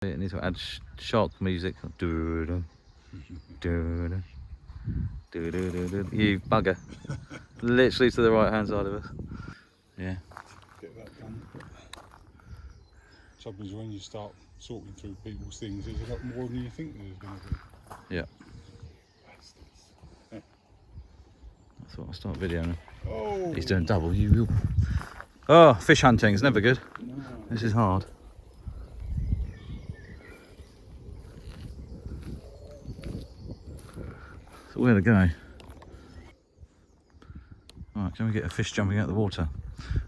I need to add shark music. You bugger. Literally to the right hand side of us. Yeah. Get that done. Trouble is when you start sorting through people's things, there's a lot more than you think there's going to be. Yeah. I thought I'd start videoing. Oh. He's doing double. You. Oh, fish hunting is never good. No. This is hard. So where to go? Right, can we get a fish jumping out of the water?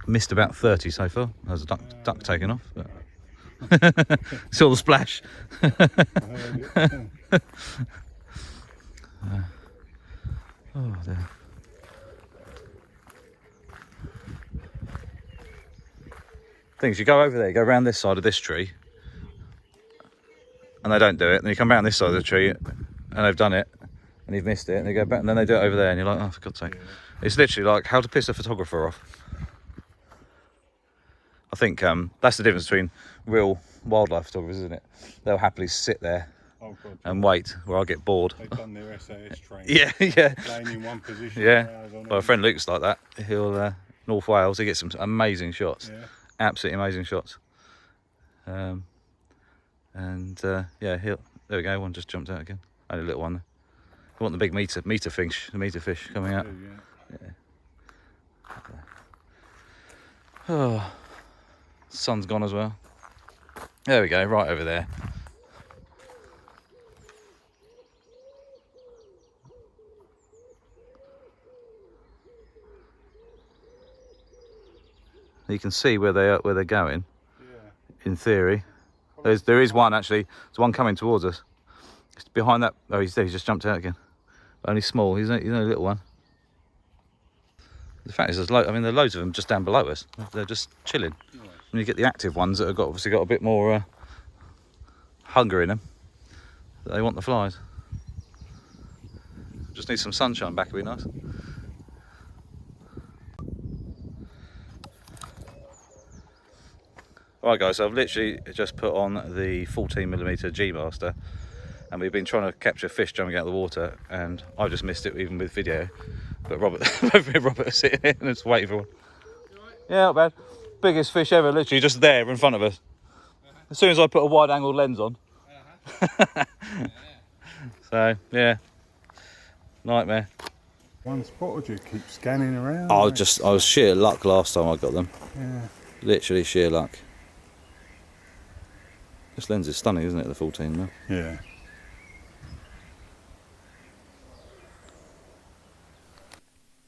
Missed about 30 so far. There's a duck taken off. But saw the splash. Oh, there. Things you go over there, you go around this side of this tree, and they don't do it. Then you come around this side of the tree, and they've done it, and you've missed it, and they go back, and then they do it over there, and you're like, oh, for God's sake! Yeah. It's literally like how to piss a photographer off. I think that's the difference between real wildlife photographers, isn't it? They'll happily sit there and wait, where I get bored. They've done their SAS training. Yeah. Laying in one position. Yeah. Well, a friend Luke's like that. He'll North Wales. He gets some amazing shots. Yeah. Absolutely amazing shots. Yeah, there we go. One just jumped out again. Only a little one. I want the big meter fish coming out. Yeah. Oh, sun's gone as well. There we go, right over there. You can see where they're going. Yeah. In theory, there is one actually. There's one coming towards us. It's behind that. Oh, he's there. He's just jumped out again. Only small. He's only a little one. The fact is, there are loads of them just down below us. They're just chilling. Nice. And you get the active ones that have obviously got a bit more hunger in them. They want the flies. Just need some sunshine back. It'd be nice. Alright guys, so I've literally just put on the 14mm Gmaster, and we've been trying to capture fish jumping out of the water, and I just missed it even with video. But Robert is sitting here and just waiting for one. Right? Yeah, not bad. Biggest fish ever, literally just there in front of us. As soon as I put a wide angle lens on. So, yeah. Nightmare. One spotted you, keep scanning around. I was sheer luck last time I got them. Yeah. Literally sheer luck. This lens is stunning, isn't it, the 14 now? Yeah.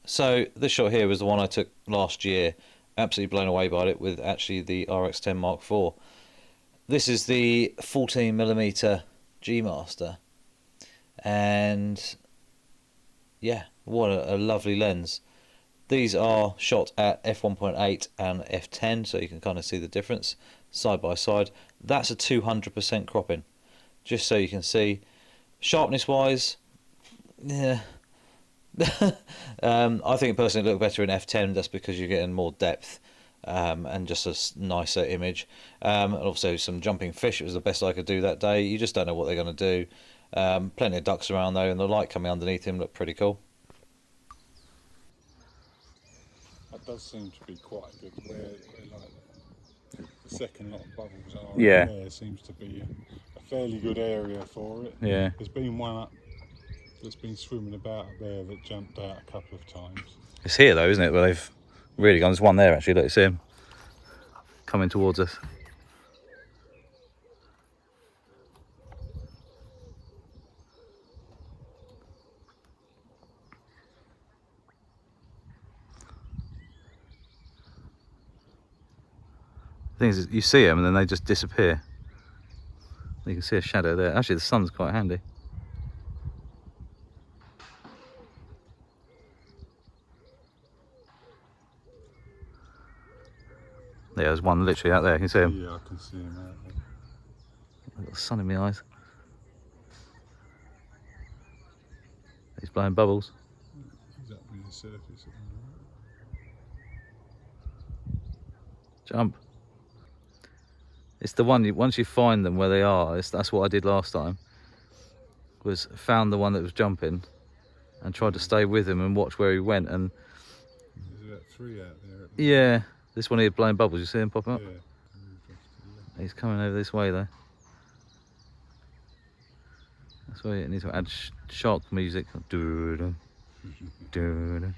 So this shot here was the one I took last year. Absolutely blown away by it with actually the RX10 Mark IV. This is the 14mm Gmaster. And yeah, what a lovely lens. These are shot at f1.8 and f10, so you can kind of see the difference side by side. That's a 200% cropping, just so you can see. Sharpness wise, yeah. I think personally it looked better in f10. That's because you're getting more depth and just a nicer image. And also some jumping fish. It was the best I could do that day. You just don't know what they're going to do. Plenty of ducks around though, and the light coming underneath him looked pretty cool. That does seem to be quite good. Where like the second lot of bubbles are. Yeah. There seems to be a fairly good area for it. Yeah. There's been one up that's been swimming about up there that jumped out a couple of times. It's here though, isn't it, where they've really gone. There's one there actually. Look, see him coming towards us. The thing is, you see them and then they just disappear. You can see a shadow there. Actually, the sun's quite handy. Yeah, there's one literally out there. Can you see him? Yeah, I can see him out there. I've got the sun in my eyes. He's blowing bubbles. He's up near the surface. Jump. It's the one, once you find them where they are, that's what I did last time. Was found the one that was jumping and tried to stay with him and watch where he went. And there's about 3 out there. yeah, this one here blowing bubbles, you see him popping up? Yeah. He's coming over this way though. That's why you need to add shark music. Doo-doo, doo-doo,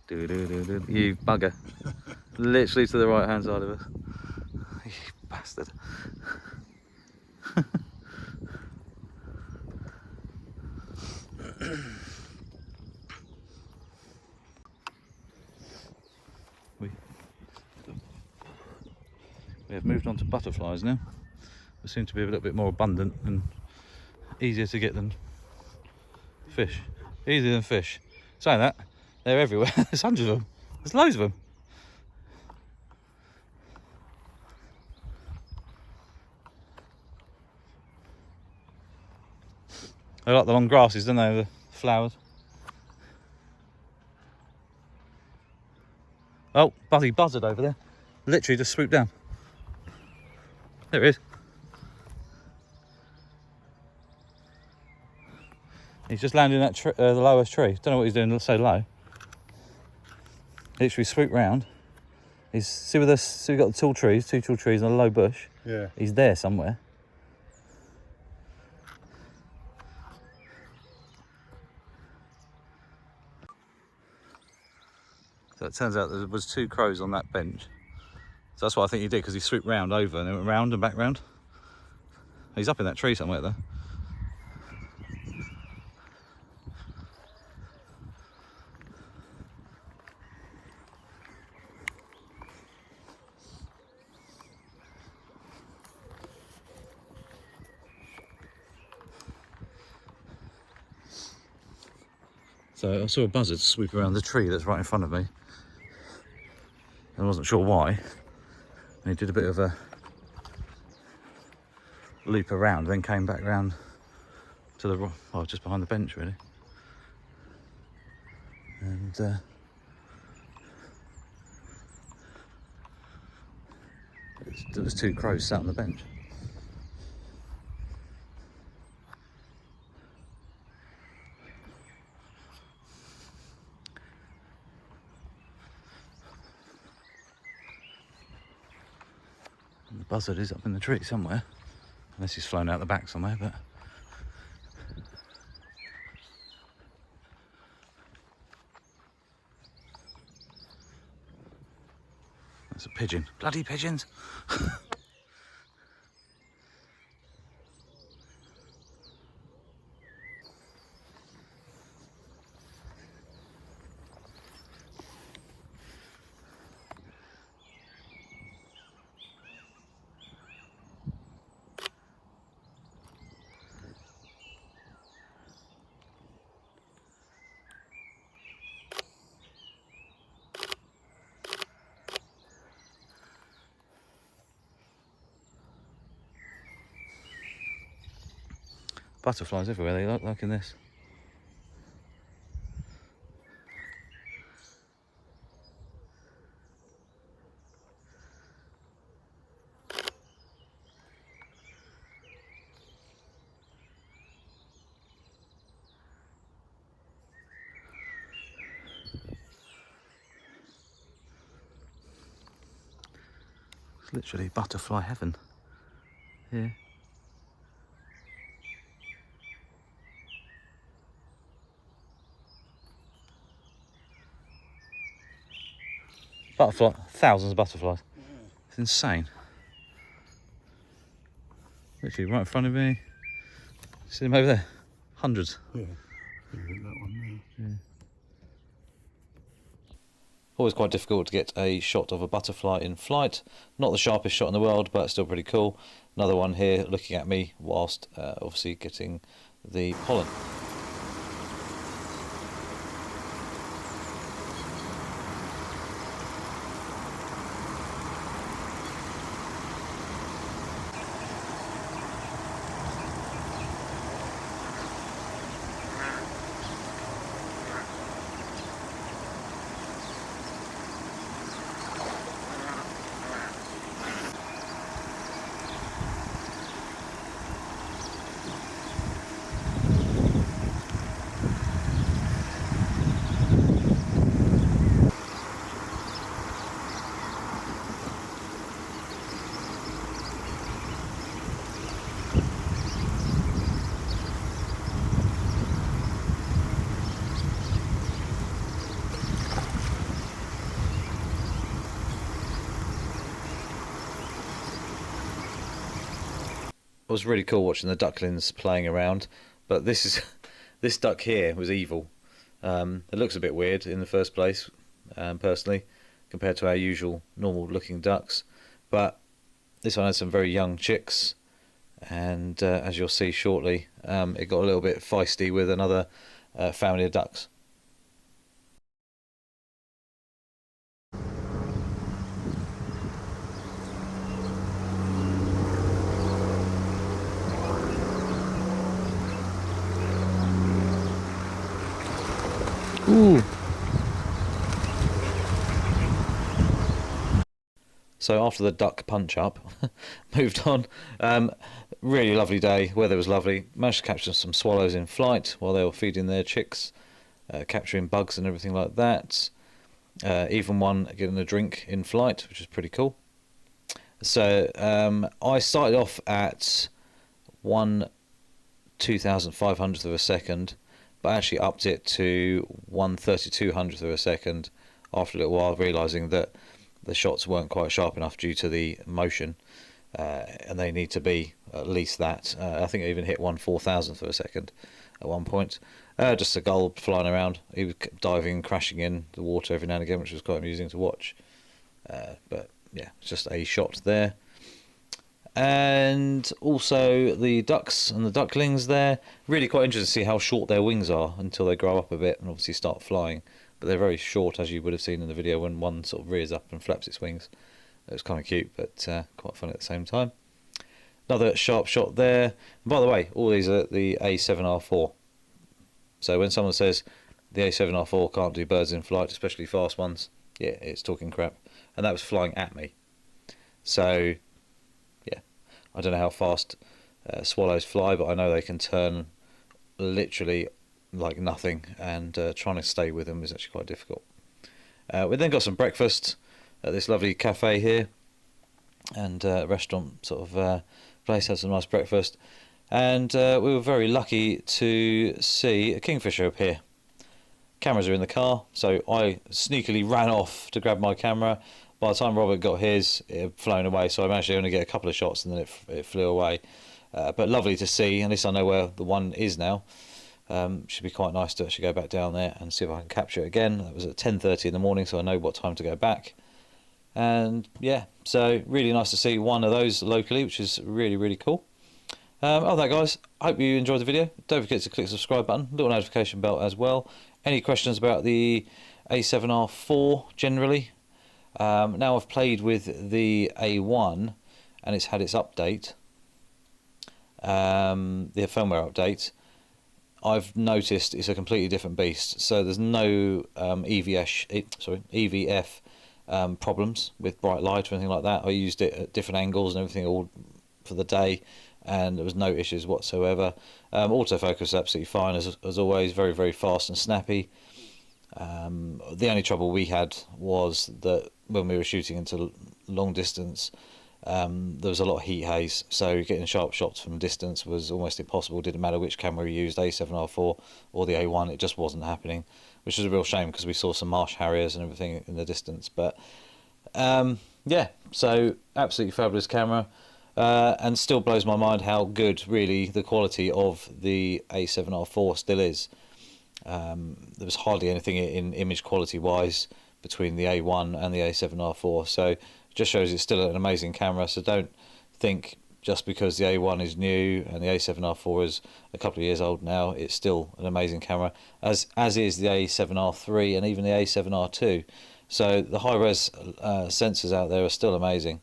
doo-doo-doo-doo. You bugger. Literally to the right hand side of us. You bastard. We have moved on to butterflies now. They seem to be a little bit more abundant and easier to get than fish. Easier than fish. Saying that, they're everywhere. There's hundreds of them. There's loads of them. They like the long grasses, don't they? The flowers. Oh, bloody buzzard over there. Literally just swooped down. There he is. He's just landed in that the lowest tree. Don't know what he's doing so low. Literally swooped round. He's see with us. So we've got the two tall trees and a low bush. Yeah. He's there somewhere. So it turns out there was 2 crows on that bench. So that's what I think he did, because he swooped round over and then went round and back round. He's up in that tree somewhere though. So I saw a buzzard swoop around the tree that's right in front of me. I wasn't sure why. And he did a bit of a loop around, then came back round to the, well, just behind the bench really. And there was 2 crows sat on the bench. And the buzzard is up in the tree somewhere, unless he's flown out the back somewhere, but that's a pigeon. Bloody pigeons! Butterflies everywhere, they look like in this. It's literally butterfly heaven here. Butterfly, thousands of butterflies. Yeah. It's insane. Literally right in front of me. See them over there? Hundreds. Yeah. That one there. Yeah. Always quite difficult to get a shot of a butterfly in flight. Not the sharpest shot in the world, but still pretty cool. Another one here looking at me whilst obviously getting the pollen. was really cool watching the ducklings playing around, but this duck here was evil. It looks a bit weird in the first place, personally, compared to our usual normal looking ducks, but this one had some very young chicks, and as you'll see shortly, it got a little bit feisty with another family of ducks. Ooh. So after the duck punch up, moved on. Really lovely day, weather was lovely. Managed to capture some swallows in flight while they were feeding their chicks, capturing bugs and everything like that. Even one getting a drink in flight, which is pretty cool. So I started off at 1/2500th of a second, but actually upped it to 1/3200th of a second after a little while, realising that the shots weren't quite sharp enough due to the motion, and they need to be at least that. I think I even hit 1/4000th of a second at one point. Just a gull flying around. He was diving and crashing in the water every now and again, which was quite amusing to watch. But yeah, it's just a shot there. And also the ducks and the ducklings there. Really quite interesting to see how short their wings are until they grow up a bit and obviously start flying. But they're very short, as you would have seen in the video when one sort of rears up and flaps its wings. It was kind of cute, but quite funny at the same time. Another sharp shot there. And by the way, all these are the A7R4. So when someone says the A7R4 can't do birds in flight, especially fast ones, yeah, it's talking crap. And that was flying at me. So yeah, I don't know how fast swallows fly, but I know they can turn literally like nothing, and trying to stay with them is actually quite difficult. We then got some breakfast at this lovely cafe here, and restaurant sort of place, had some nice breakfast, and we were very lucky to see a kingfisher appear. Cameras are in the car, so I sneakily ran off to grab my camera. By the time Robert got his, it had flown away, so I managed to only get a couple of shots and then it flew away. But lovely to see, at least I know where the one is now. Should be quite nice to actually go back down there and see if I can capture it again. That was at 10:30 in the morning, so I know what time to go back. And yeah, so really nice to see one of those locally, which is really, really cool. Other than that, guys, I hope you enjoyed the video. Don't forget to click the subscribe button, little notification bell as well. Any questions about the A7R4 generally? Now I've played with the A1 and it's had its update, the firmware update. I've noticed it's a completely different beast. So there's no EVF problems with bright light or anything like that. I used it at different angles and everything all for the day, and there was no issues whatsoever. Autofocus is absolutely fine as always, very, very fast and snappy. The only trouble we had was that when we were shooting into long distance, there was a lot of heat haze, so getting sharp shots from distance was almost impossible. Didn't matter which camera you used, A7R4 or the A1, it just wasn't happening, which was a real shame because we saw some marsh harriers and everything in the distance. But yeah, so absolutely fabulous camera, and still blows my mind how good really the quality of the A7R4 still is. There was hardly anything in image quality wise between the A1 and the A7R4, so it just shows it's still an amazing camera. So don't think just because the A1 is new and the A7R4 is a couple of years old now, it's still an amazing camera, as is the A7R3 and even the A7R2. So the high-res sensors out there are still amazing,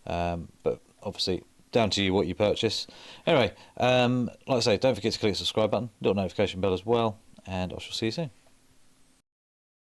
but obviously down to you what you purchase. Anyway, like I say, don't forget to click the subscribe button, little notification bell as well, and I shall see you soon.